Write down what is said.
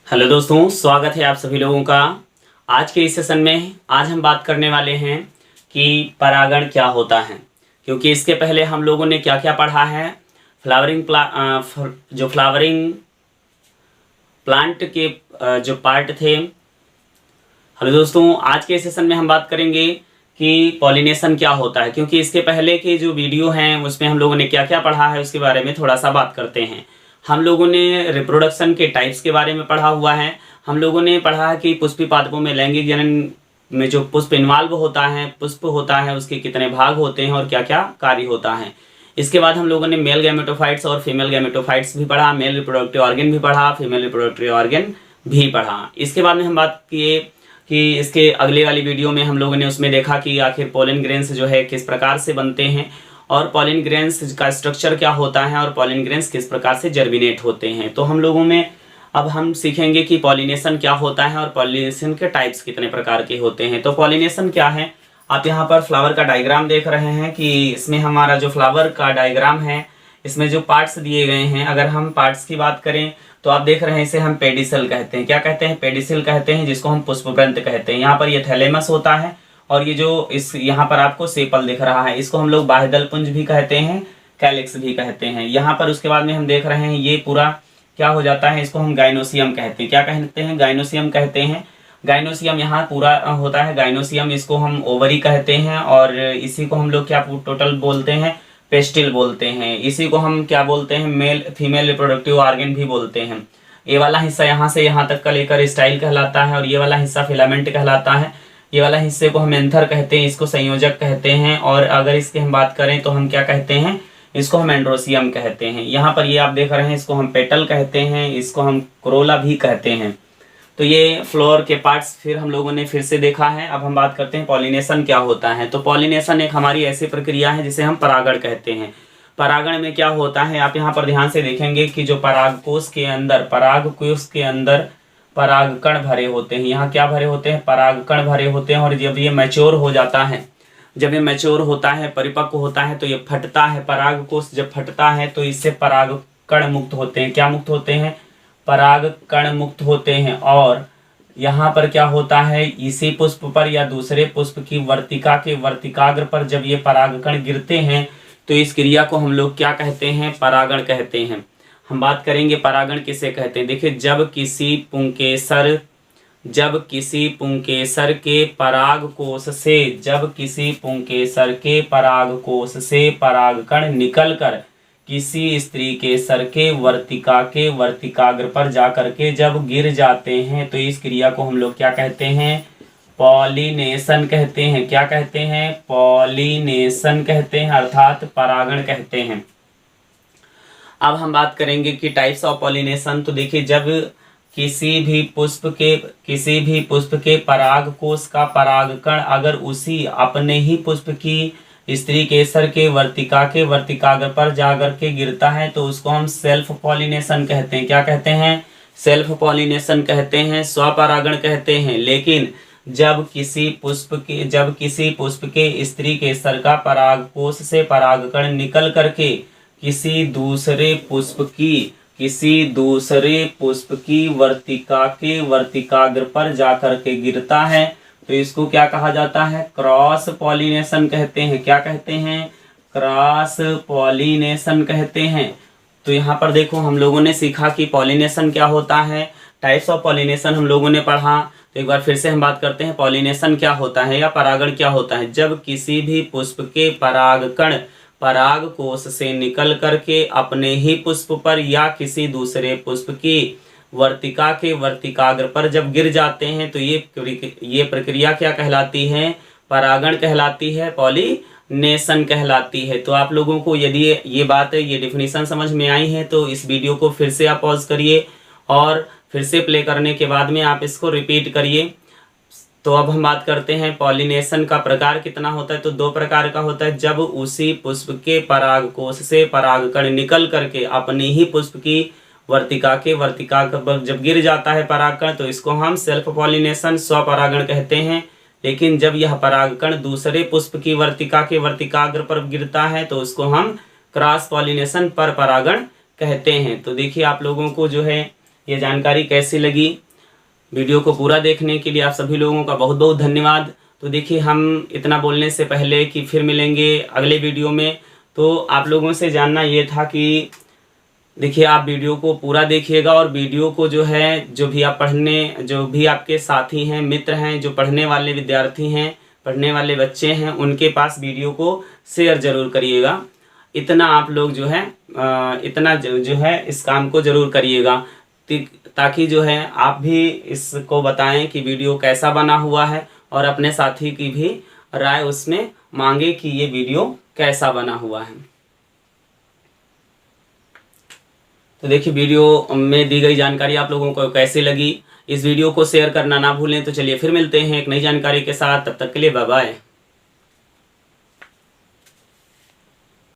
Hello दोस्तों, स्वागत है आप सभी लोगों का। आज के इस सेशन में आज हम बात करने वाले हैं कि परागण क्या होता है। क्योंकि इसके पहले हम लोगों ने क्या क्या पढ़ा है, फ्लावरिंग प्लांट के जो पार्ट थे। हेलो दोस्तों, आज के सेशन में हम बात करेंगे कि पॉलिनेशन क्या होता है। क्योंकि इसके पहले के जो वीडियो हैं उसमें हम लोगों ने क्या क्या पढ़ा है उसके बारे में थोड़ा सा बात करते हैं। हम लोगों ने रिप्रोडक्शन के टाइप्स के बारे में पढ़ा हुआ है। हम लोगों ने पढ़ा है कि पुष्पी पादपों में लैंगिक जनन में जो पुष्प इन्वॉल्व होता है, पुष्प होता है, उसके कितने भाग होते हैं और क्या क्या कार्य होता है। इसके बाद हम लोगों ने मेल गैमेटोफाइट्स और फीमेल गैमेटोफाइट्स भी पढ़ा, मेल रिप्रोडक्टिव ऑर्गन भी पढ़ा, फीमेल रिप्रोडक्टिव ऑर्गन भी पढ़ा। इसके बाद में हम बात किए कि इसके अगले वाली वीडियो में हम लोगों ने उसमें देखा कि आखिर पोलन ग्रेन्स जो है किस प्रकार से बनते हैं और पोलन ग्रेन्स का स्ट्रक्चर क्या होता है और पोलन ग्रेन्स किस प्रकार से जर्मिनेट होते हैं। तो हम लोगों में अब हम सीखेंगे कि पॉलिनेशन क्या होता है और पॉलिनेशन के टाइप्स कितने प्रकार के होते हैं। तो पॉलिनेशन क्या है, आप यहाँ पर फ्लावर का डायग्राम देख रहे हैं कि इसमें हमारा जो फ्लावर का डायग्राम है इसमें जो पार्ट्स दिए गए हैं, अगर हम पार्ट्स की बात करें तो आप देख रहे हैं इसे हम पेडिसल कहते हैं। क्या कहते हैं? पेडिसल कहते हैं, जिसको हम पुष्पवृंत कहते हैं। यहाँ पर ये थैलेमस होता है और ये जो इस यहाँ पर आपको सेपल दिख रहा है इसको हम लोग बाह्यदल पुंज भी कहते हैं, कैलिक्स भी कहते हैं। यहाँ पर उसके बाद में हम देख रहे हैं ये पूरा क्या हो जाता है, इसको हम गाइनोसियम कहते हैं। क्या कहते हैं? गाइनोसियम कहते हैं। गाइनोसियम यहाँ पूरा होता है गाइनोसियम, इसको हम ओवरी कहते हैं और इसी को हम लोग क्या टोटल बोलते हैं, पेस्टिल बोलते हैं। इसी को हम क्या बोलते हैं, मेल फीमेल रिप्रोडक्टिव ऑर्गन भी बोलते हैं। ये वाला हिस्सा यहाँ से यहाँ तक का लेकर स्टाइल कहलाता है और ये वाला हिस्सा फिलामेंट कहलाता है। ये वाला हिस्से को हम एंथर कहते हैं, इसको संयोजक कहते हैं। और अगर इसकी हम बात करें तो हम क्या कहते हैं, इसको हम एंड्रोसियम कहते हैं। यहाँ पर ये आप देख रहे हैं इसको हम पेटल कहते हैं, इसको हम क्रोला भी कहते हैं। तो ये फ्लोर के पार्ट्स फिर हम लोगों ने फिर से देखा है। अब हम बात करते हैं पॉलिनेशन क्या होता है। तो पॉलिनेशन एक हमारी ऐसी प्रक्रिया है जिसे हम परागण कहते हैं। परागण में क्या होता है, आप यहाँ पर ध्यान से देखेंगे कि जो परागकोश के अंदर परागकण भरे होते हैं। यहाँ क्या भरे होते हैं? परागकण भरे होते हैं। और जब ये मैच्योर हो जाता है, जब ये मैच्योर होता है, परिपक्व होता है, तो ये फटता है। परागकोश जब फटता है तो इससे परागकण मुक्त होते हैं। क्या मुक्त होते हैं? परागकण मुक्त होते हैं। और यहाँ पर क्या होता है, इसी पुष्प पर या दूसरे पुष्प की वर्तिका के वर्तिकाग्र पर जब ये परागकण गिरते हैं तो इस क्रिया को हम लोग क्या कहते हैं? परागण कहते हैं। हम बात करेंगे परागण किसे कहते हैं। देखिए, जब किसी पुंकेसर के परागकोश से परागकण निकलकर किसी स्त्री के सर के वर्तिकाग्र पर जाकर के जब गिर जाते हैं तो इस क्रिया को हम लोग क्या कहते हैं? पॉलिनेशन कहते हैं। क्या कहते हैं? पॉलिनेशन कहते हैं, अर्थात परागण कहते हैं। अब हम बात करेंगे कि टाइप्स ऑफ पॉलिनेशन। तो देखिए, जब किसी भी पुष्प के परागकोश का परागकण अगर उसी अपने ही पुष्प की स्त्री केसर के वर्तिकाग्र पर जाकर के गिरता है तो उसको हम सेल्फ पॉलिनेशन कहते हैं। क्या कहते हैं? सेल्फ पॉलिनेशन कहते हैं, स्वपरागण कहते हैं। लेकिन जब किसी पुष्प के स्त्री केसर का परागकोश से परागकण निकल करके किसी दूसरे पुष्प की वर्तिका के वर्तिकाग्र पर जाकर के गिरता है तो इसको क्या कहा जाता है? क्रॉस पॉलिनेशन कहते हैं। क्या कहते हैं? क्रॉस पॉलिनेशन कहते हैं। तो यहाँ पर देखो, हम लोगों ने सीखा कि पॉलिनेशन क्या होता है, टाइप्स ऑफ पॉलिनेशन हम लोगों ने पढ़ा। तो एक बार फिर से हम बात करते हैं पॉलिनेशन क्या होता है या परागण क्या होता है। जब किसी भी पुष्प के परागकण परागकोश से निकल करके अपने ही पुष्प पर या किसी दूसरे पुष्प की वर्तिका के वर्तिकाग्र पर जब गिर जाते हैं तो ये प्रक्रिया क्या कहलाती है? परागण कहलाती है, पॉलिनेशन कहलाती है। तो आप लोगों को यदि ये बात है, ये डिफिनीशन समझ में आई है तो इस वीडियो को फिर से आप पॉज करिए और फिर से प्ले करने के बाद में आप इसको रिपीट करिए। तो अब हम बात करते हैं पॉलिनेशन का प्रकार कितना होता है। तो दो प्रकार का होता है। जब उसी पुष्प के परागकोश से परागकण निकल करके अपने ही पुष्प की वर्तिका पर जब गिर जाता है परागकण तो इसको हम सेल्फ पॉलिनेशन, स्वपरागण कहते हैं। लेकिन जब यह परागकण दूसरे पुष्प की वर्तिका के वर्तिकाग्र पर गिरता है तो उसको हम क्रॉस पॉलिनेशन, पर परागण कहते हैं। तो देखिए, आप लोगों को जो है ये जानकारी कैसी लगी। वीडियो को पूरा देखने के लिए आप सभी लोगों का बहुत बहुत धन्यवाद। तो देखिए, हम इतना बोलने से पहले कि फिर मिलेंगे अगले वीडियो में, तो आप लोगों से जानना ये था कि देखिए, आप वीडियो को पूरा देखिएगा और वीडियो को जो है, जो भी आपके साथी हैं, मित्र हैं, जो पढ़ने वाले विद्यार्थी हैं, पढ़ने वाले बच्चे हैं, उनके पास वीडियो को शेयर ज़रूर करिएगा। इतना आप लोग जो है इतना जो है इस काम को ज़रूर करिएगा, ताकि जो है आप भी इसको बताएं कि वीडियो कैसा बना हुआ है, और अपने साथी की भी राय उसमें मांगे कि ये वीडियो कैसा बना हुआ है। तो देखिए, वीडियो में दी गई जानकारी आप लोगों को कैसी लगी। इस वीडियो को शेयर करना ना भूलें। तो चलिए फिर मिलते हैं एक नई जानकारी के साथ, तब तक के लिए बाय बाय।